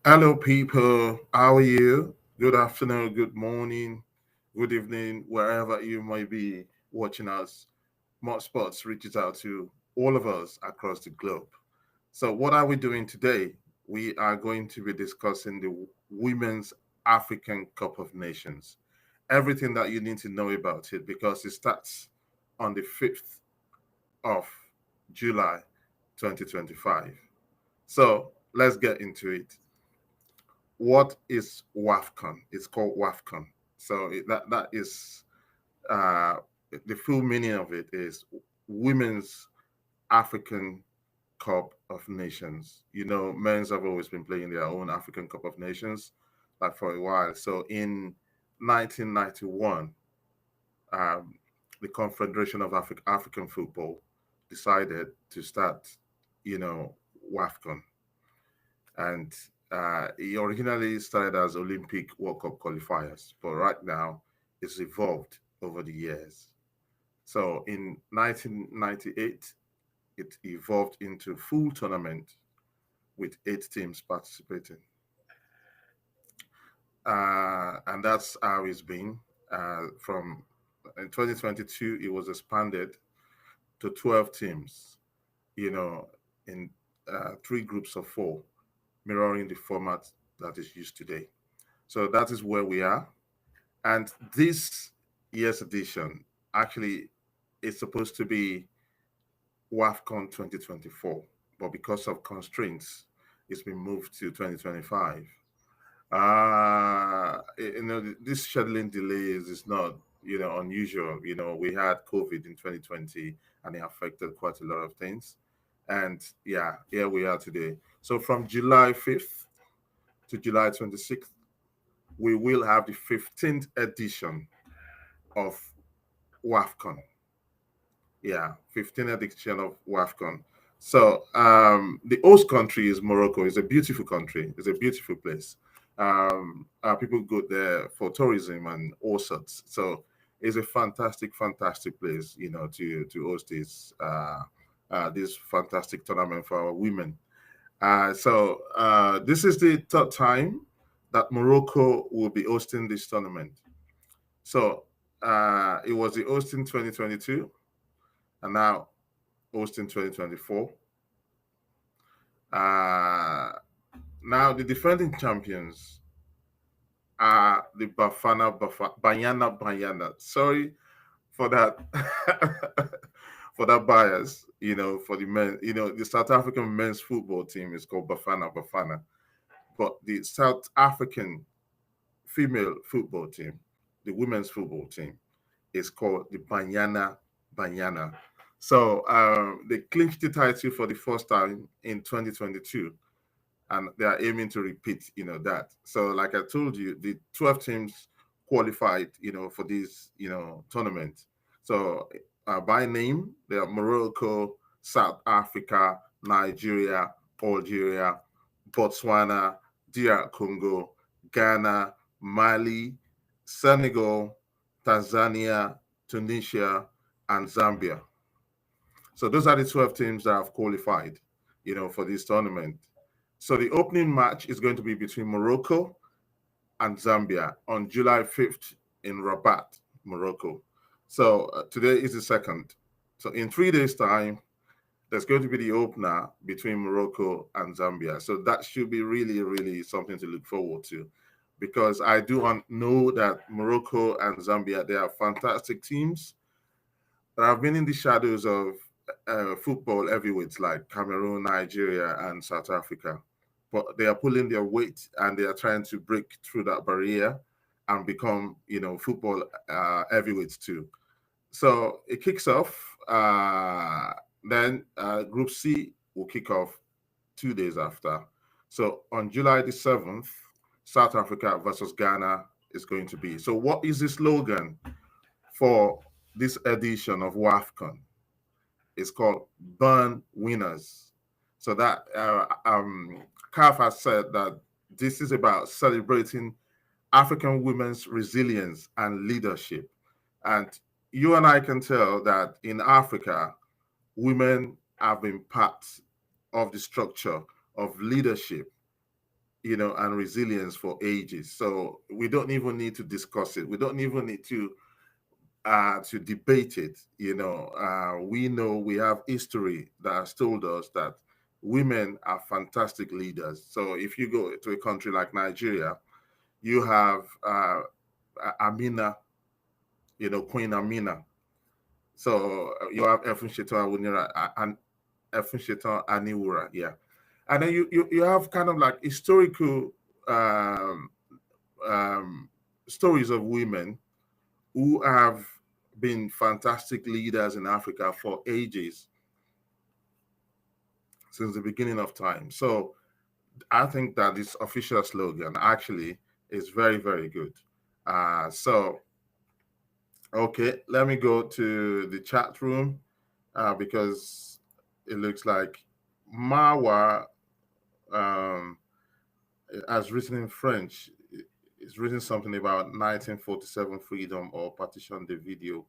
Hello, people. How are you? Good afternoon, good morning, good evening, wherever you might be watching us. Moor Sportz reaches out to all of us across the globe. So, what are we doing today? We are going to be discussing the Women's African Cup of Nations. Everything that you need to know about it because it starts on the 5th of July 2025. So, let's get into it. What is WAFCON? It's called WAFCON. So that is uh, the full meaning of it is Women's African Cup of Nations. You know, men's have always been playing their own African Cup of Nations, like for a while. So in 1991, um, the Confederation of African Football decided to start, WAFCON, and it originally started as Olympic World Cup qualifiers, but right now it's evolved over the years. So in 1998, it evolved into full tournament with 8 teams participating, and that's how it's been. From in 2022, it was expanded to 12 teams. You know, in 3 groups of 4, mirroring the format that is used today. So that is where we are. And this year's edition actually is supposed to be WAFCON 2024, but because of constraints, it's been moved to 2025. This scheduling delays is not, unusual. We had COVID in 2020 and it affected quite a lot of things. And yeah, here we are today. So from July 5th to July 26th, we will have the 15th edition of WAFCON. Yeah, 15th edition of WAFCON. So the host country is Morocco. It's a beautiful country. It's a beautiful place. People go there for tourism and all sorts. So it's a fantastic, fantastic place, to host this fantastic tournament for our women. This is the third time that Morocco will be hosting this tournament. So it was the host in 2022 and now host in 2024. Uh, Now the defending champions are the Banyana Banyana. Sorry for that, for that bias. For the men. The South African men's football team is called Bafana Bafana, but the South African female football team, the women's football team, is called the Banyana Banyana. So they clinched the title for the first time in 2022, and they are aiming to repeat, that. So, like I told you, the 12 teams qualified, for this, tournament. So, by name, they are Morocco, South Africa, Nigeria, Algeria, Botswana, DR Congo, Ghana, Mali, Senegal, Tanzania, Tunisia, and Zambia. So those are the 12 teams that have qualified, for this tournament. So the opening match is going to be between Morocco and Zambia on July 5th in Rabat, Morocco. So today is the second. So in 3 days' time, there's going to be the opener between Morocco and Zambia. So that should be really, really something to look forward to, because I do know that Morocco and Zambia, they are fantastic teams that have been in the shadows of football heavyweights like Cameroon, Nigeria, and South Africa. But they are pulling their weight and they are trying to break through that barrier and become, football heavyweights too. So it kicks off. Then Group C will kick off 2 days after. So on July the 7th, South Africa versus Ghana is going to be. So what is the slogan for this edition of WAFCON? It's called Burn Winners. So that CAF has said that this is about celebrating African women's resilience and leadership. And you and I can tell that in Africa, women have been part of the structure of leadership and resilience for ages. So we don't even need to discuss it. We don't even need to debate it. We know we have history that has told us that women are fantastic leaders. So if you go to a country like Nigeria, you have Amina, Queen Amina. So you have Efunshetan Awunira and Efunshetan Aniwura, yeah. And then you have kind of like historical um, um, stories of women who have been fantastic leaders in Africa for ages, since the beginning of time. So I think that this official slogan actually is very, very good. So, okay, let me go to the chat room because it looks like Mawa um, has written in French. It's written something about 1947 freedom or partition de video.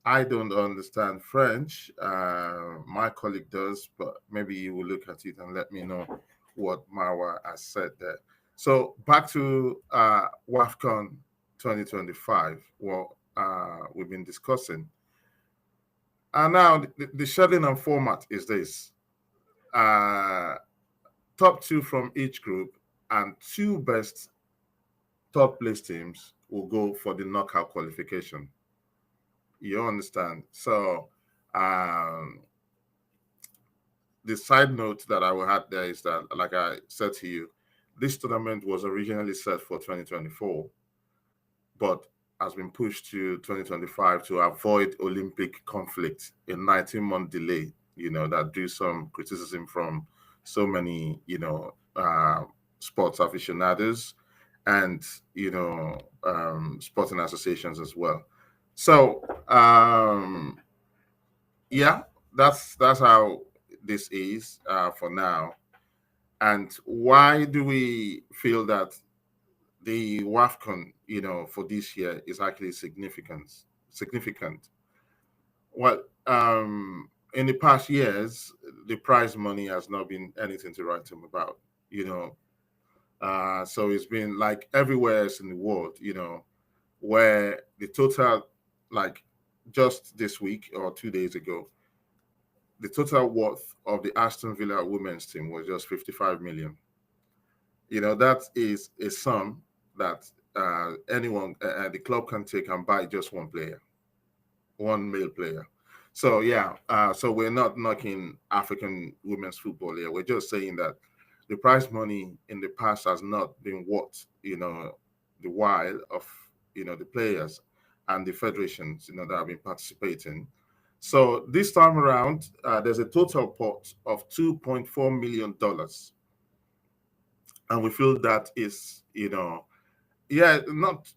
I don't understand French. My colleague does, but maybe you will look at it and let me know what Marwa has said there. So back to WAFCON 2025. Well, we've been discussing. And now the scheduling and format is this. Top two from each group and two best third place teams will go for the knockout qualification. You understand? So the side note that I will add there is that, like I said to you, this tournament was originally set for 2024, but has been pushed to 2025 to avoid Olympic conflict, a 19-month delay, that drew some criticism from so many, sports aficionados and, sporting associations as well. So, yeah, that's how this is for now. And why do we feel that the WAFCON, for this year is actually significant? Significant. Well, in the past years, the prize money has not been anything to write home about. So it's been like everywhere else in the world. Where the total, like just this week or 2 days ago, the total worth of the Aston Villa women's team was just 55 million. That is a sum that anyone, the club can take and buy just one player, one male player. So, yeah, so we're not knocking African women's football here. We're just saying that the prize money in the past has not been worth, the while of, the players and the federations, that have been participating. So this time around, there's a total pot of $2.4 million. And we feel that is, yeah, not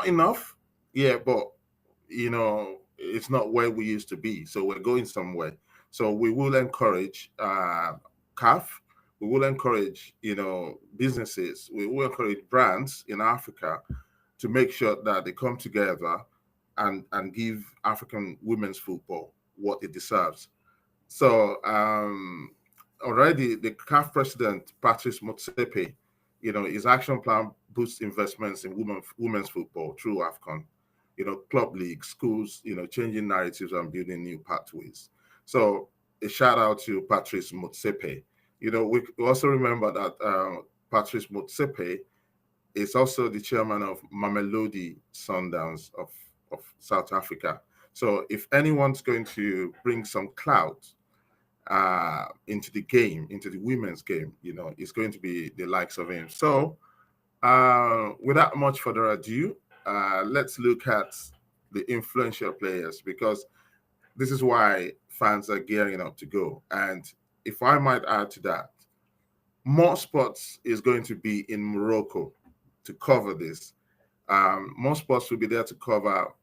enough. Yeah, but, it's not where we used to be. So we're going somewhere. So we will encourage CAF. We will encourage, businesses. We will encourage brands in Africa to make sure that they come together and give African women's football what it deserves. So already the CAF president, Patrice Motsepe, his action plan boosts investments in women's football through AFCON, club leagues, schools, changing narratives and building new pathways. So a shout out to Patrice Motsepe. We also remember that Patrice Motsepe is also the chairman of Mamelodi Sundowns of South Africa. So if anyone's going to bring some clout into the game, into the women's game, it's going to be the likes of him. So without much further ado, let's look at the influential players, because this is why fans are gearing up to go. And if I might add to that, Moor Sportz is going to be in Morocco to cover this. Moor Sportz will be there to cover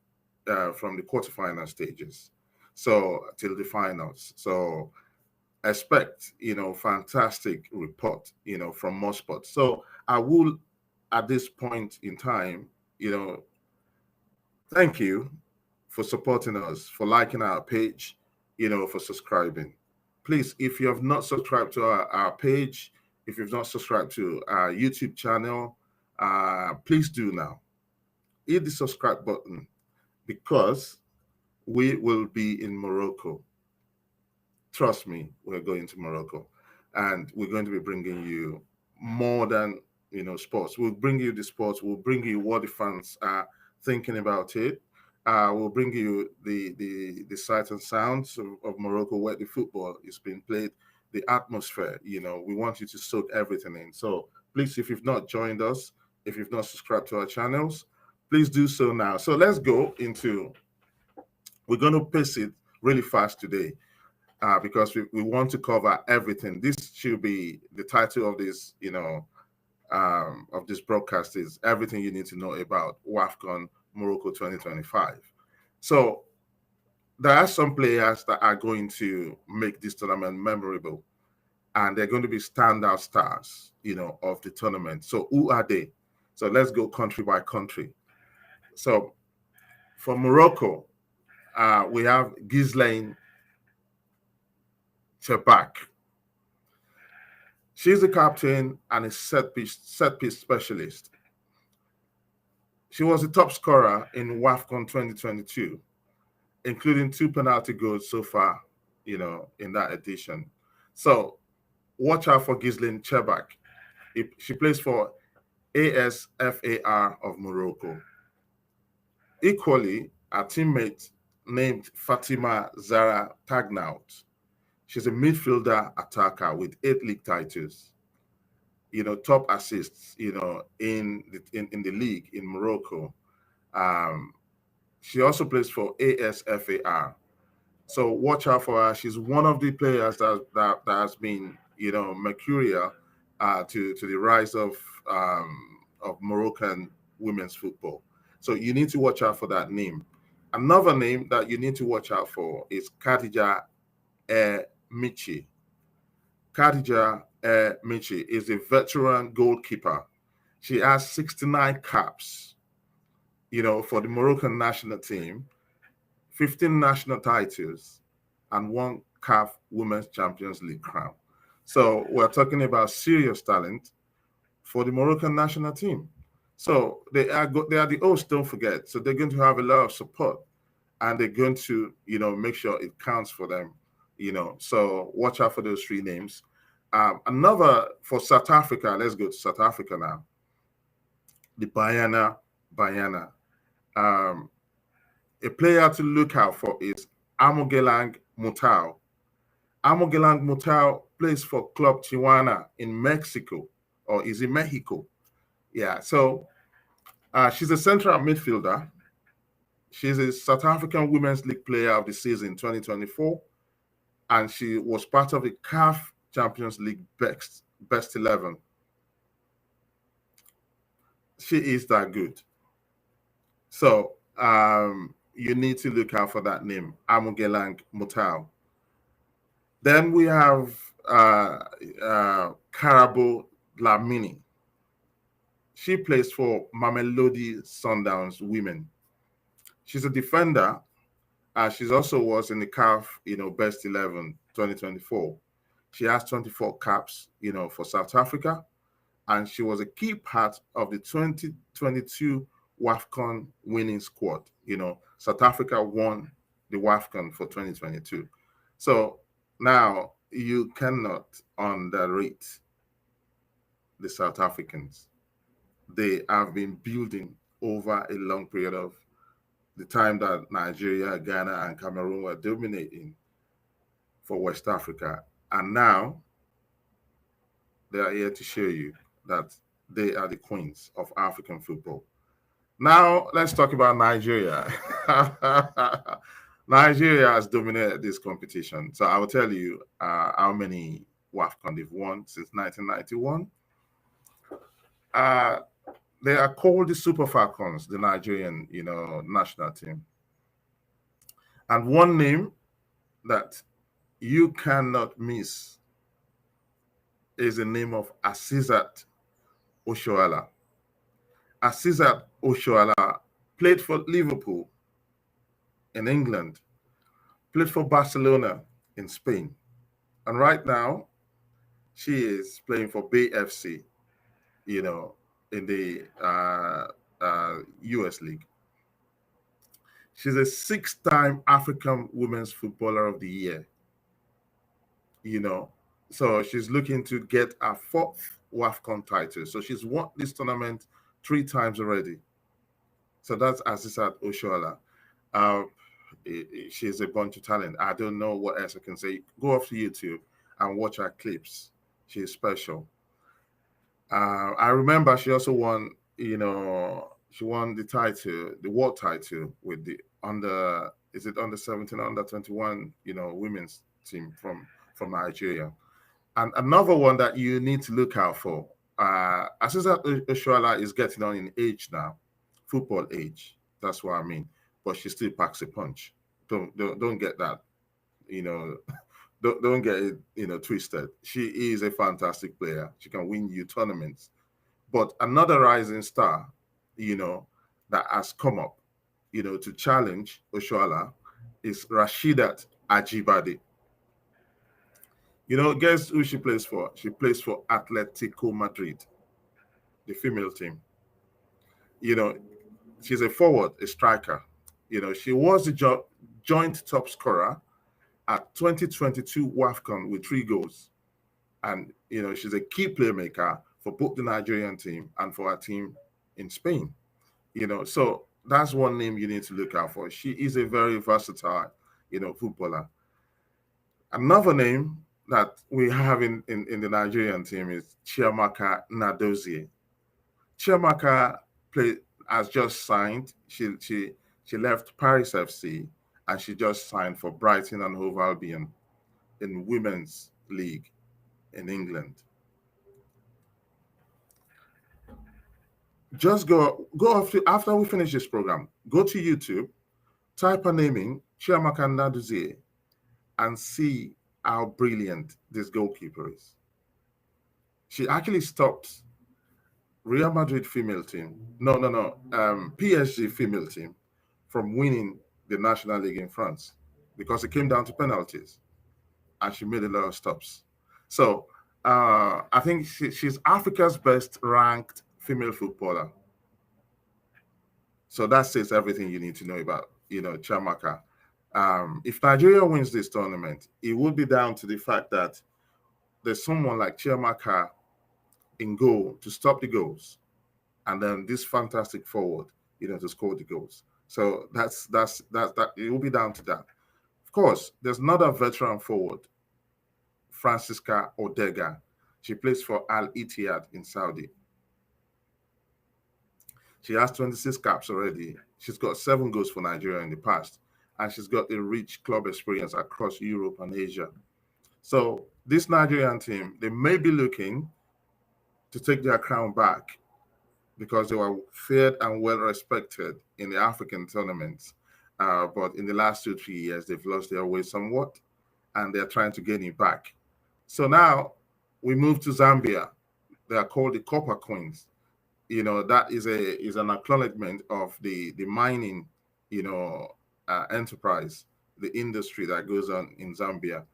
from the quarterfinal stages, so till the finals. So expect, fantastic report, from Moor Sportz. So I will, at this point in time, thank you for supporting us, for liking our page, for subscribing. Please, if you have not subscribed to our page, if you've not subscribed to our YouTube channel, please do now. Hit the subscribe button because we will be in Morocco. Trust me, we're going to Morocco, and we're going to be bringing you more than sports. We'll bring you the sports. We'll bring you what the fans are thinking about it. We'll bring you the sights and sounds of Morocco, where the football is being played, the atmosphere. We want you to soak everything in. So please, if you've not joined us, if you've not subscribed to our channels, please do so now. So let's go into. We're going to pace it really fast today. Because we want to cover everything. This should be the title of this, of this broadcast is everything you need to know about WAFCON Morocco 2025. So there are some players that are going to make this tournament memorable, and they're going to be standout stars, of the tournament. So who are they? So let's go country by country. So for Morocco, we have Ghislaine Chebak. She's the captain and a set piece specialist. She was the top scorer in WAFCON 2022, including 2 penalty goals so far, in that edition. So watch out for Ghislaine Chebak. She plays for ASFAR of Morocco. Equally, our teammate named Fatima Zara Tagnaut. She's a midfielder attacker with 8 league titles, top assists, in the league in Morocco. She also plays for ASFAR. So watch out for her. She's one of the players that has been, mercurial to the rise of Moroccan women's football. So you need to watch out for that name. Another name that you need to watch out for is Khadija Michi. Khadija Michi is a veteran goalkeeper. She has 69 caps, for the Moroccan national team, 15 national titles, and 1 CAF Women's Champions League crown. So we're talking about serious talent for the Moroccan national team. So they are the hosts, don't forget. So they're going to have a lot of support, and they're going to, make sure it counts for them. So watch out for those 3 names. Another for South Africa, let's go to South Africa now. The Banyana. A player to look out for is Amogelang Mutau. Amogelang Mutau plays for Club Tijuana in Mexico, or is in Mexico. Yeah, so she's a central midfielder. She's a South African Women's League Player of the Season 2024. And she was part of the CAF Champions League best 11. She is that good. So you need to look out for that name, Amogelang Mutau. Then we have Karabo Dlamini. She plays for Mamelodi Sundowns Women. She's a defender. She's also was in the CAF, best 11 2024. She has 24 caps, for South Africa, and she was a key part of the 2022 WAFCON winning squad. South Africa won the WAFCON for 2022. So now you cannot underrate the South Africans. They have been building over a long period of the time that Nigeria, Ghana, and Cameroon were dominating for West Africa. And now they are here to show you that they are the queens of African football. Now, let's talk about Nigeria. Nigeria has dominated this competition. So I will tell you how many WAFCON they've won since 1991. They are called the Super Falcons, the Nigerian, national team. And one name that you cannot miss is the name of Asisat Oshoala. Asisat Oshoala played for Liverpool in England, played for Barcelona in Spain. And right now, She is playing for Bay FC, you know, in the US League. She's a six-time African Women's Footballer of the Year, you know. So she's looking to get a fourth WAFCON title. So she's won this tournament three times already. So that's Azizat Oshoala. Uh, she's a bunch of talent. I don't know what else I can say. Go off to YouTube and watch her clips. She's special. I remember she also won, she won the title, the world title with the is it under 17, under 21, women's team from Nigeria. And another one that you need to look out for, Asisa Oshoala is getting on in age now, football age. That's what I mean. But she still packs a punch. Don't get that, you know, don't get it, twisted. She is a fantastic player. She can win you tournaments. But another rising star, that has come up, to challenge Oshoala is Rashidat Ajibade. Guess who she plays for? She plays for Atletico Madrid, the female team. You know, she's a forward, a striker. She was the joint top scorer at 2022 WAFCON with 3 goals. And, she's a key playmaker for both the Nigerian team and for our team in Spain. So that's one name you need to look out for. She is a very versatile, footballer. Another name that we have in the Nigerian team is Chiamaka Nadozie. Chiamaka has just signed. She left Paris FC and she just signed for Brighton and Hove Albion in Women's League in England. Just go after we finish this program, go to YouTube, type her name in, Chiamaka Nadozie, and see how brilliant this goalkeeper is. She actually stopped Real Madrid female team, PSG female team from winning the National League in France because it came down to penalties, and she made a lot of stops. So I think she's Africa's best ranked female footballer. So that says everything you need to know about, Chiamaka. If Nigeria wins this tournament, it will be down to the fact that there's someone like Chiamaka in goal to stop the goals, and then this fantastic forward, to score the goals. So that's that. It will be down to that. Of course, there's another veteran forward, Francisca Odega. She plays for Al Ittihad in Saudi. She has 26 caps already. She's got 7 goals for Nigeria in the past, and she's got a rich club experience across Europe and Asia. So this Nigerian team, they may be looking to take their crown back because they were feared and well respected in the African tournaments. But in the last 2-3 years, they've lost their way somewhat, and they're trying to gain it back. So now we move to Zambia. They are called the Copper Queens. That is an acknowledgement of the mining, enterprise, the industry that goes on in Zambia.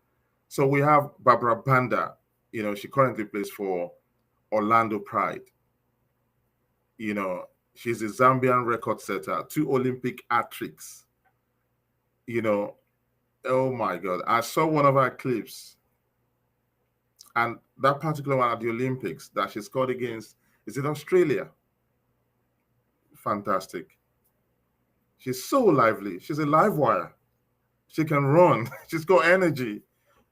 So we have Barbara Banda. She currently plays for Orlando Pride. She's a Zambian record setter, 2 Olympic hat-tricks. Oh my God. I saw one of her clips, and that particular one at the Olympics that she scored against, is it Australia? Fantastic. She's so lively. She's a live wire. She can run. She's got energy.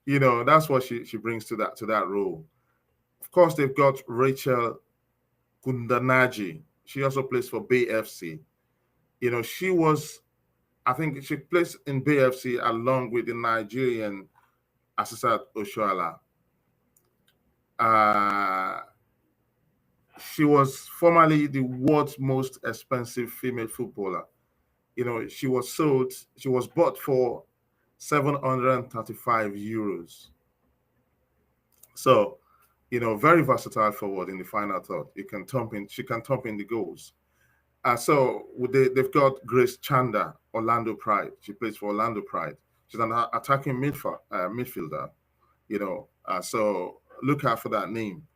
That's what she brings to that role. Of course, they've got Rachel Kundanaji. She also plays for Bay FC. I think she plays in Bay FC along with the Nigerian Asisat Oshoala. She was formerly the world's most expensive female footballer. She was bought for 735 euros. So, very versatile forward in the final third. She can thump in the goals. So they've got Grace Chanda, Orlando Pride. She plays for Orlando Pride. She's an attacking midfielder. So look out for that name.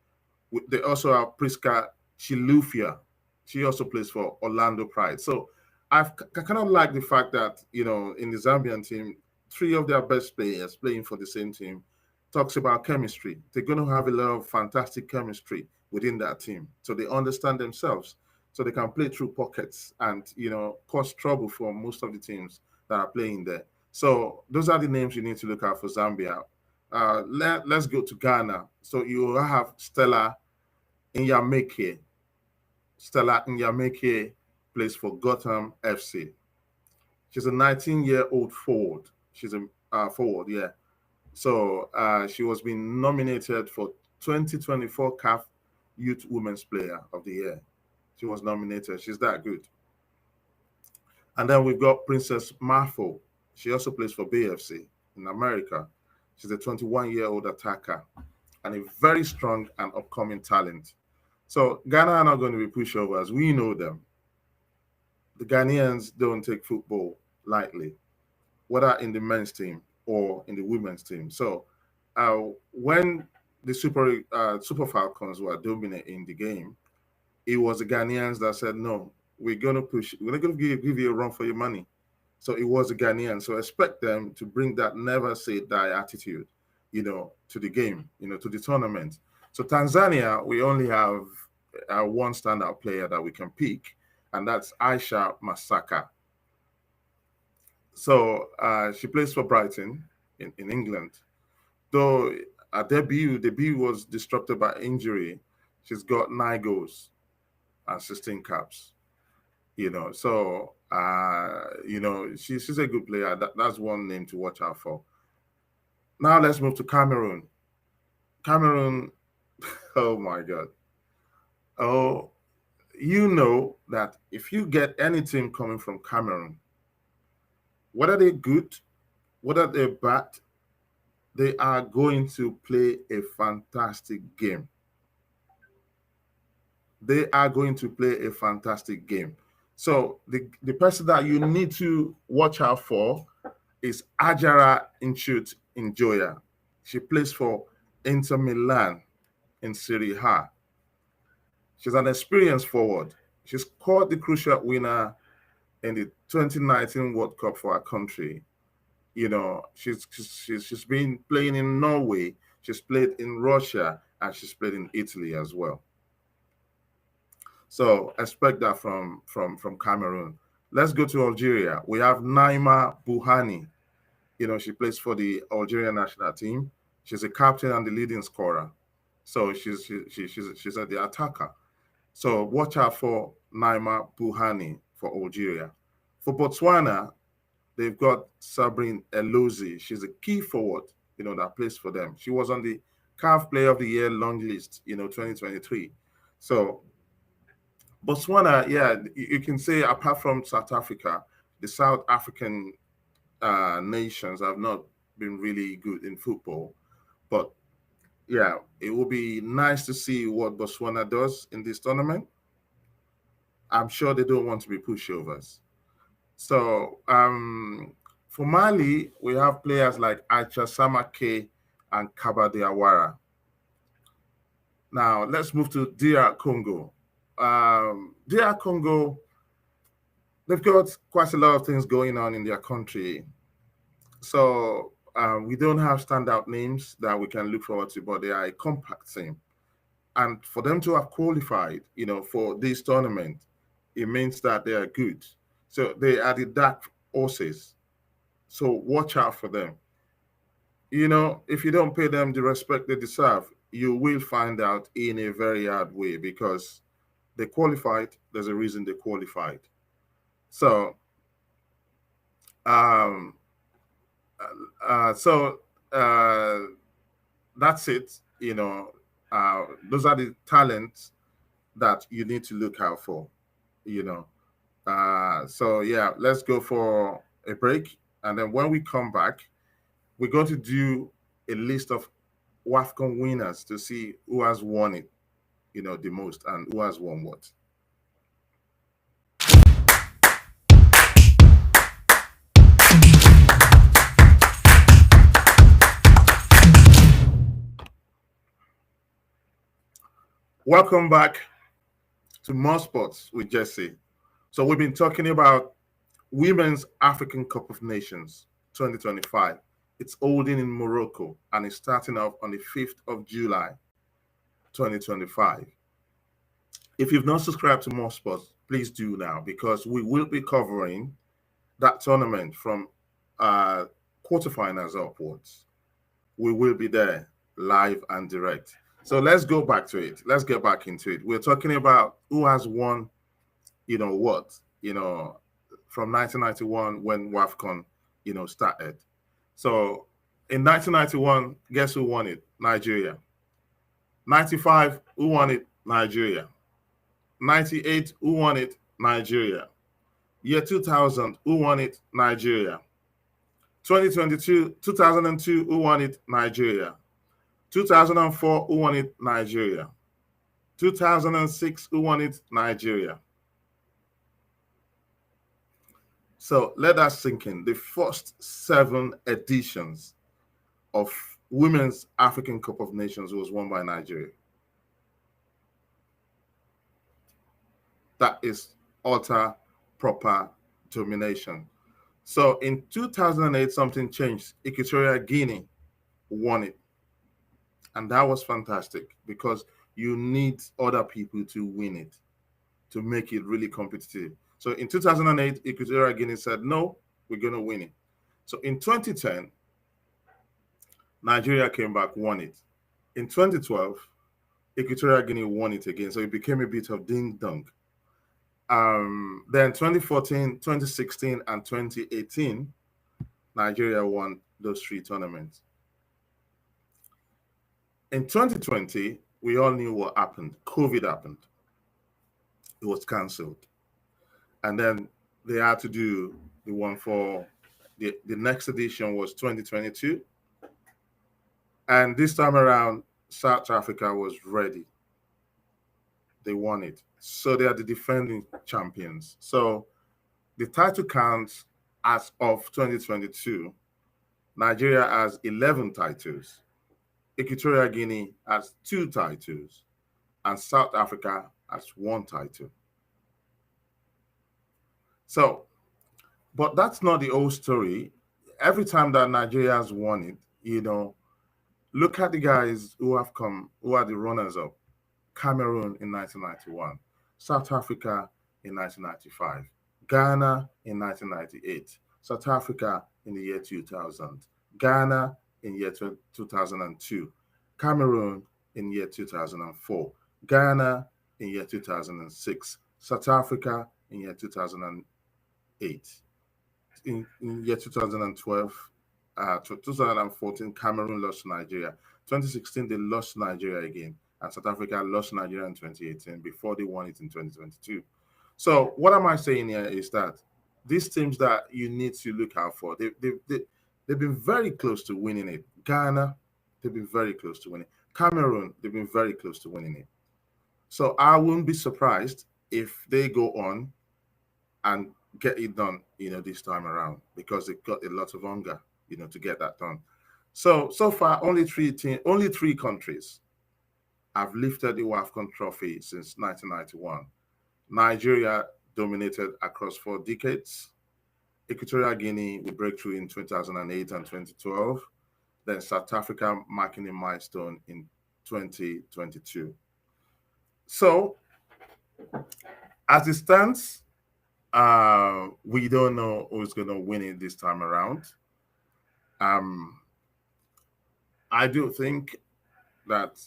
They also have Priska Chilufya. She also plays for Orlando Pride. So I kind of like the fact that, in the Zambian team, three of their best players playing for the same team talks about chemistry. They're going to have a lot of fantastic chemistry within that team. So they understand themselves. So they can play through pockets and, cause trouble for most of the teams that are playing there. So those are the names you need to look out for Zambia. Let's go to Ghana. So you have Nyameke. Stella Nyameke plays for Gotham FC. She's a 19-year-old forward. She's a forward, yeah. So she was being nominated for 2024 CAF Youth Women's Player of the Year. She was nominated. She's that good. And then we've got Princess Mafo. She also plays for BFC in America. She's a 21-year-old attacker and a very strong and upcoming talent. So Ghana are not going to be pushovers. We know them. The Ghanaians don't take football lightly, whether in the men's team or in the women's team. So when the Super Falcons were dominating the game, it was the Ghanaians that said, no, we're going to push. We're going to give you a run for your money. So it was the Ghanaians. So expect them to bring that never say die attitude, to the game, to the tournament. So Tanzania, we only have one standout player that we can pick, and that's Aisha Masaka. So she plays for Brighton in England. Though her debut was disrupted by injury, she's got 9 goals and 16 caps. So she's a good player. That's one name to watch out for. Now let's move to Cameroon. Cameroon, oh my God. Oh, that if you get any team coming from Cameroon, whether they're good, whether they're bad, they are going to play a fantastic game. They are going to play a fantastic game. So the person that you need to watch out for is Ajara Inchut Njoya. She plays for Inter Milan in Serie A. She's an experienced forward. She scored the crucial winner in the 2019 World Cup for her country. She's been playing in Norway. She's played in Russia, and she's played in Italy as well. So expect that from Cameroon. Let's go to Algeria. We have Naima Buhani. She plays for the Algerian national team. She's a captain and the leading scorer. So she's the attacker. So watch out for Naima Buhani for Algeria. For Botswana, they've got Sabrine Elozi. She's a key forward, that plays for them. She was on the CAF Player of the Year long list, 2023. So Botswana, yeah, you can say apart from South Africa, the South African nations have not been really good in football. But yeah, it will be nice to see what Botswana does in this tournament. I'm sure they don't want to be pushovers. So for Mali, we have players like Acha Samake and Kaba Diawara. Now let's move to DR Congo. DR Congo, they've got quite a lot of things going on in their country. So we don't have standout names that we can look forward to, but they are a compact team. And for them to have qualified, for this tournament, it means that they are good. So they are the dark horses. So watch out for them. If you don't pay them the respect they deserve, you will find out in a very hard way because they qualified. There's a reason they qualified. So, that's it. Those are the talents that you need to look out for. So yeah, let's go for a break, and then when we come back, we're going to do a list of WAFCON winners to see who has won it, the most, and who has won what. Welcome back to Moor Sportz with Jesse. So we've been talking about Women's African Cup of Nations 2025. It's holding in Morocco and it's starting off on the 5th of July 2025. If you've not subscribed to Moor Sportz, please do now, because we will be covering that tournament from quarterfinals upwards. We will be there live and direct. So let's go back to it. Let's get back into it. We're talking about who has won, from 1991 when WAFCON, started. So in 1991, guess who won it? Nigeria. 95, who won it? Nigeria. 98, who won it? Nigeria. Year 2000, who won it? Nigeria. 2022, 2002, who won it? Nigeria. 2004, who won it? Nigeria. 2006, who won it? Nigeria. So let that sink in. The first 7 editions of Women's African Cup of Nations was won by Nigeria. That is utter, proper domination. So in 2008, something changed. Equatorial Guinea won it. And that was fantastic, because you need other people to win it to make it really competitive. So in 2008, Equatorial Guinea said, no, we're going to win it. So in 2010, Nigeria came back, won it. In 2012, Equatorial Guinea won it again. So it became a bit of ding-dong. Then 2014, 2016, and 2018, Nigeria won those 3 tournaments. In 2020, we all knew what happened. COVID happened. It was cancelled. And then they had to do the one for the next edition was 2022. And this time around, South Africa was ready. They won it. So they are the defending champions. So the title counts as of 2022. Nigeria has 11 titles. Equatorial Guinea has 2 titles. And South Africa has 1 title. So, but that's not the whole story. Every time that Nigeria has won it, look at the guys who have come, who are the runners-up. Cameroon in 1991, South Africa in 1995, Ghana in 1998, South Africa in the year 2000, Ghana in year 2002, Cameroon in year 2004, Ghana in year 2006, South Africa in year 2008. In year 2012, 2014, Cameroon lost to Nigeria. 2016, they lost to Nigeria again. And South Africa lost Nigeria in 2018 before they won it in 2022. So what am I saying here is that these teams that you need to look out for, they've been very close to winning it. Ghana, they've been very close to winning. Cameroon, they've been very close to winning it. So I wouldn't be surprised if they go on and get it done, this time around, because they've got a lot of hunger, to get that done. So far, only three countries have lifted the WAFCON trophy since 1991. Nigeria dominated across 4 decades. Equatorial Guinea will break through in 2008 and 2012. Then South Africa marking a milestone in 2022. So, as it stands, we don't know who's going to win it this time around. I do think that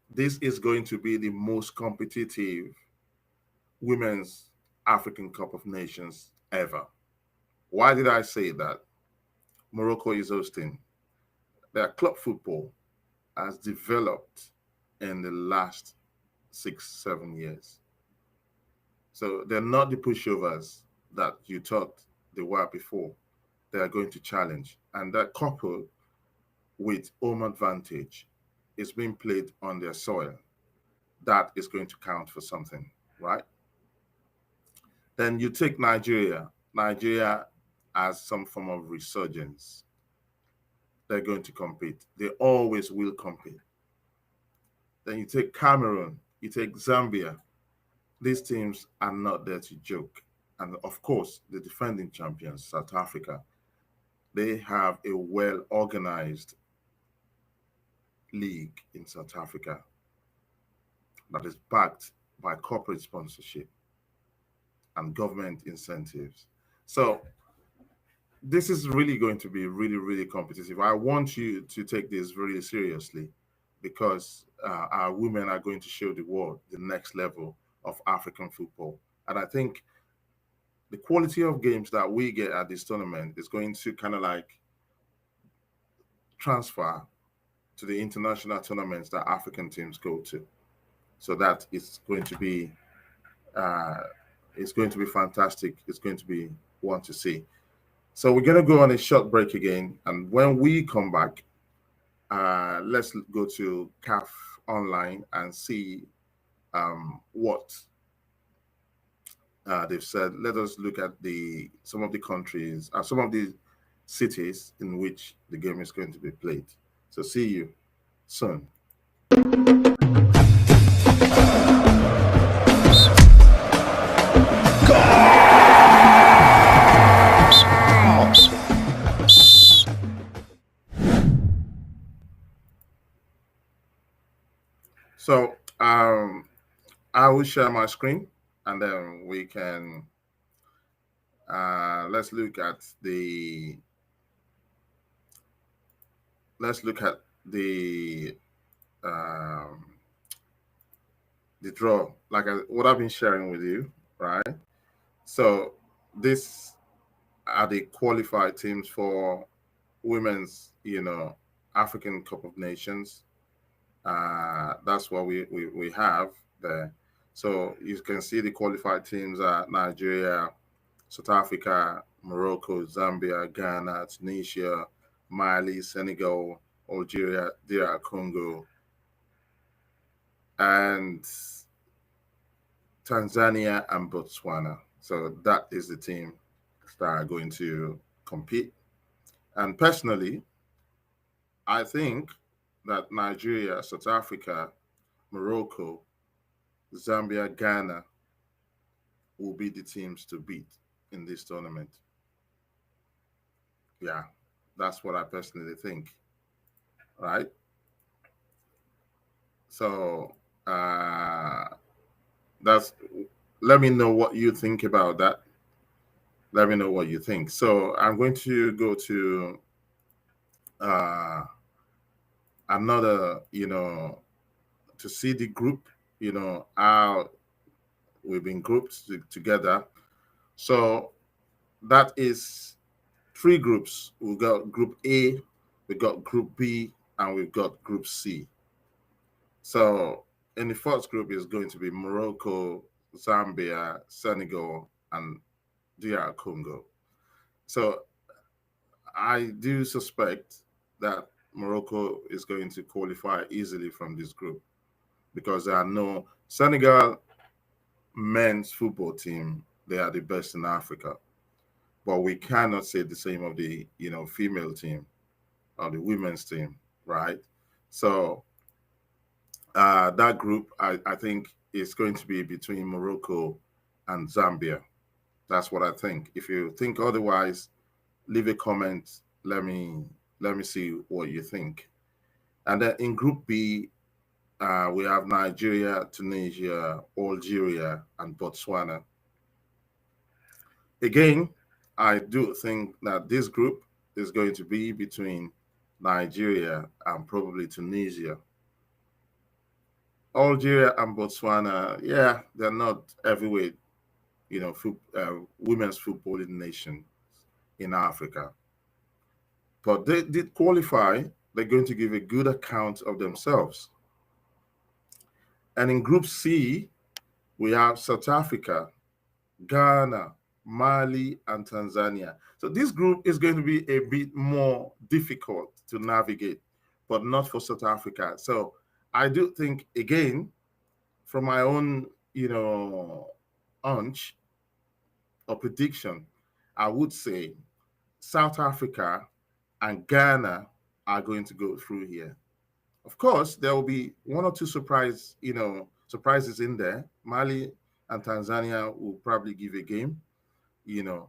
this is going to be the most competitive Women's African Cup of Nations ever. Why did I say that? Morocco is hosting. Their club football has developed in the last 6-7 years. So they're not the pushovers that you thought they were before. They are going to challenge. And that coupled with home advantage is being played on their soil. That is going to count for something, right? Then you take Nigeria. Nigeria has some form of resurgence. They're going to compete. They always will compete. Then you take Cameroon, you take Zambia. These teams are not there to joke. And of course, the defending champions, South Africa, they have a well organized league in South Africa that is backed by corporate sponsorship and government incentives. So this is really going to be really, really competitive. I want you to take this really seriously because our women are going to show the world the next level of African football. And I think the quality of games that we get at this tournament is going to kind of like transfer to the international tournaments that African teams go to. So that is going to be uh, it's going to be fantastic. It's going to be one to see. So we're going to go on a short break again, and when we come back, let's go to CAF online and see what they've said. Let us look at the some of the countries, some of the cities in which the game is going to be played. So see you soon. So I will share my screen, and then we can let's look at the let's look at um, the draw, like what I've been sharing with you, right? So this are the qualified teams for women's, African Cup of Nations. That's what we have there. So you can see the qualified teams are Nigeria, South Africa, Morocco, Zambia, Ghana, Tunisia, Mali, Senegal, Algeria, DR Congo, and Tanzania and Botswana. So that is the team that are going to compete. And personally, I think that Nigeria, South Africa, Morocco, Zambia, Ghana will be the teams to beat in this tournament. Yeah, that's what I personally think. Right? So that's let me know what you think about that. Let me know what you think. So I'm going to go to another, to see the group, how we've been grouped together. So that is three groups. We've got Group A, we've got Group B, and we've got Group C. So in the first group is going to be Morocco, Zambia, Senegal, and DR Congo. So I do suspect that Morocco is going to qualify easily from this group because there are no Senegal men's football team. They are the best in Africa, but we cannot say the same of the female team or the women's team, right? So that group, I think, is going to be between Morocco and Zambia. That's what I think. If you think otherwise, leave a comment. Let me see what you think. And then in Group B, we have Nigeria, Tunisia, Algeria, and Botswana. Again, I do think that this group is going to be between Nigeria and probably Tunisia. Algeria and Botswana, yeah, they're not heavyweight, women's footballing nation in Africa. But they did qualify. They're going to give a good account of themselves. And in Group C, we have South Africa, Ghana, Mali, and Tanzania. So this group is going to be a bit more difficult to navigate, but not for South Africa. So I do think, again, from my own, hunch or prediction, I would say South Africa and Ghana are going to go through here. Of course, there will be one or two surprises in there. Mali and Tanzania will probably give a game,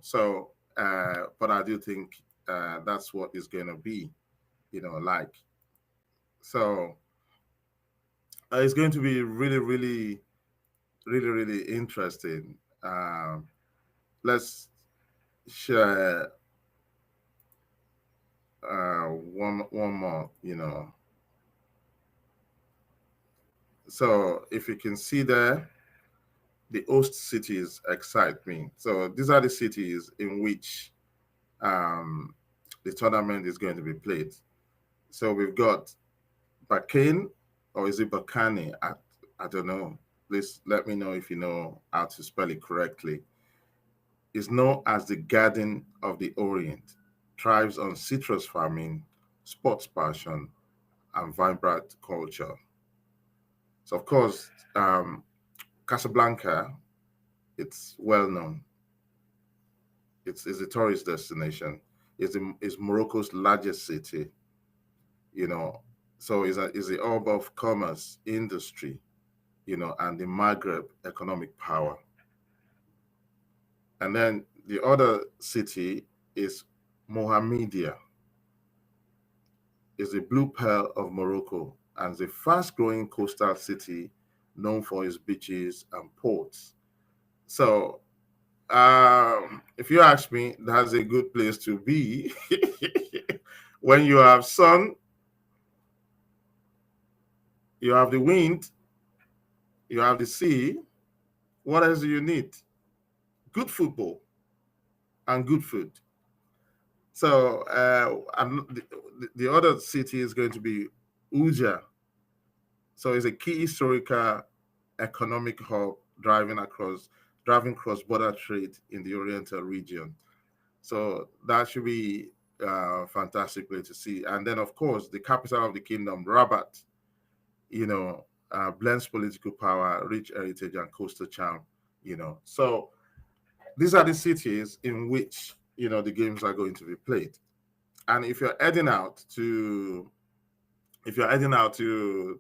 So, but I do think that's what it's going to be, like. So it's going to be really, really, really, really interesting. Let's share one more, So if you can see there, the host cities excite me. So these are the cities in which um, the tournament is going to be played. So we've got Bakane, or is it Bakane? I don't know. Please let me know if you know how to spell it correctly. It's known as the Garden of the Orient, thrives on citrus farming, sports passion, and vibrant culture. So, of course, Casablanca, it's well known. It's a tourist destination. It's Morocco's largest city, you know. So it's the hub of commerce, industry, and the Maghreb economic power. And then the other city is Mohammedia, is the blue pearl of Morocco and is a fast-growing coastal city known for its beaches and ports. So, if you ask me, that's a good place to be. When you have sun, you have the wind, you have the sea. What else do you need? Good football and good food. So, the other city is going to be Uja. So, it's a key historical economic hub driving cross-border trade in the Oriental region. So that should be a fantastic place to see. And then, of course, the capital of the kingdom, Rabat, blends political power, rich heritage, and coastal charm. So these are the cities in which, the games are going to be played. And if you're heading out to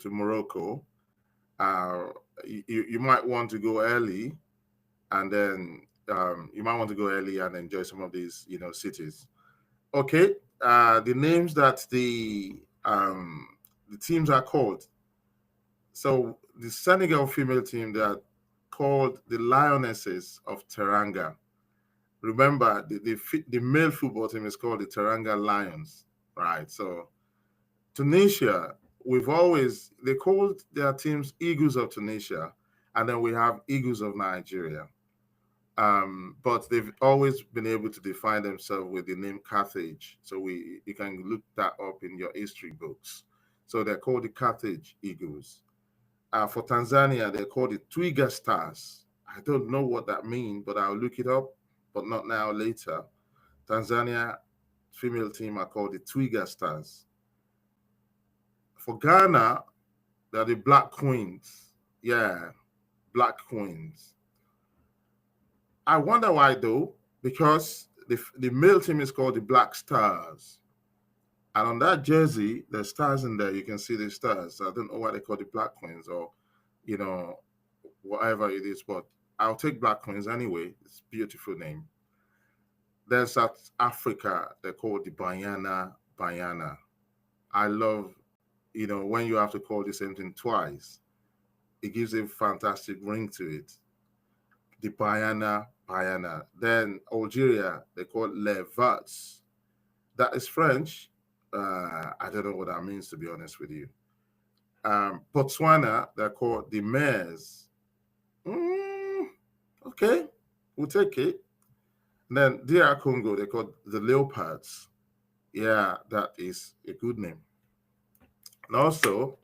Morocco, uh, you might want to go early, and then you might want to go early and enjoy some of these, cities. Okay, the names that the teams are called. So the Senegal female team, they are called the Lionesses of Teranga. Remember, the male football team is called the Teranga Lions, right? So Tunisia, they called their teams Eagles of Tunisia, and then we have Eagles of Nigeria. But they've always been able to define themselves with the name Carthage. So you can look that up in your history books. So they're called the Carthage Eagles. For Tanzania, they're called the Twiga Stars. I don't know what that means, but I'll look it up, but not now, later. Tanzania female team are called the Twiga Stars. For Ghana, they're the Black Queens. Yeah, Black Queens. I wonder why though, because the male team is called the Black Stars. And on that jersey, there's stars in there. You can see the stars. I don't know why they call it Black Queens or, you know, whatever it is, but I'll take Black Queens anyway. It's a beautiful name. There's South Africa. They're called the Banyana Banyana. I love, when you have to call the same thing twice, it gives a fantastic ring to it. The Bayana Bayana. Then Algeria, they call Les Verts. That is French. I don't know what that means, to be honest with you. Botswana, they're called the Mares. Okay, we'll take it. And then DR Congo, they're called the Leopards. Yeah, that is a good name. And also,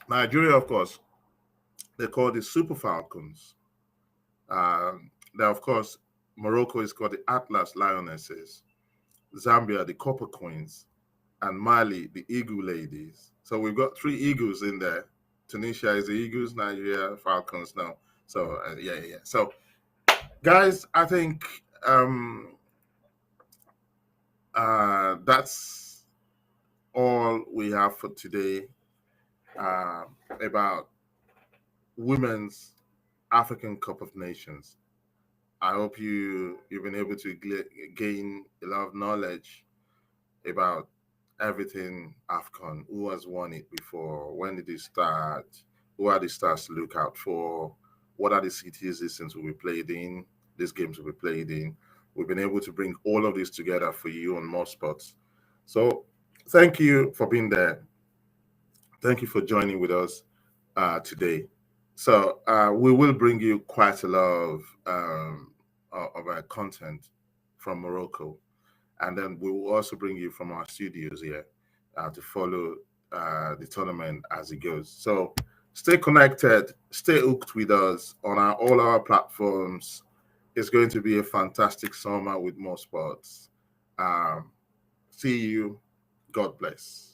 Nigeria, of course, they're called the Super Falcons. Then, of course, Morocco is called the Atlas Lionesses. Zambia, the Copper Queens. And Mali, the Eagle Ladies. So we've got 3 Eagles in there. Tunisia is the Eagles, Nigeria, Falcons now. So, yeah. So, guys, I think that's all we have for today about Women's African Cup of Nations. I hope you've been able to gain a lot of knowledge about everything AFCON. Who has won it before? When did it start? Who are the stars to look out for? What are the cities these things will be played in? These games will be played in. We've been able to bring all of this together for you on Moor Sportz. So thank you for being there. Thank you for joining with us today. So we will bring you quite a lot of our content from Morocco, and then we will also bring you from our studios here to follow the tournament as it goes. So stay connected, stay hooked with us on all our platforms. It's going to be a fantastic summer with Moor Sportz. See you. God bless.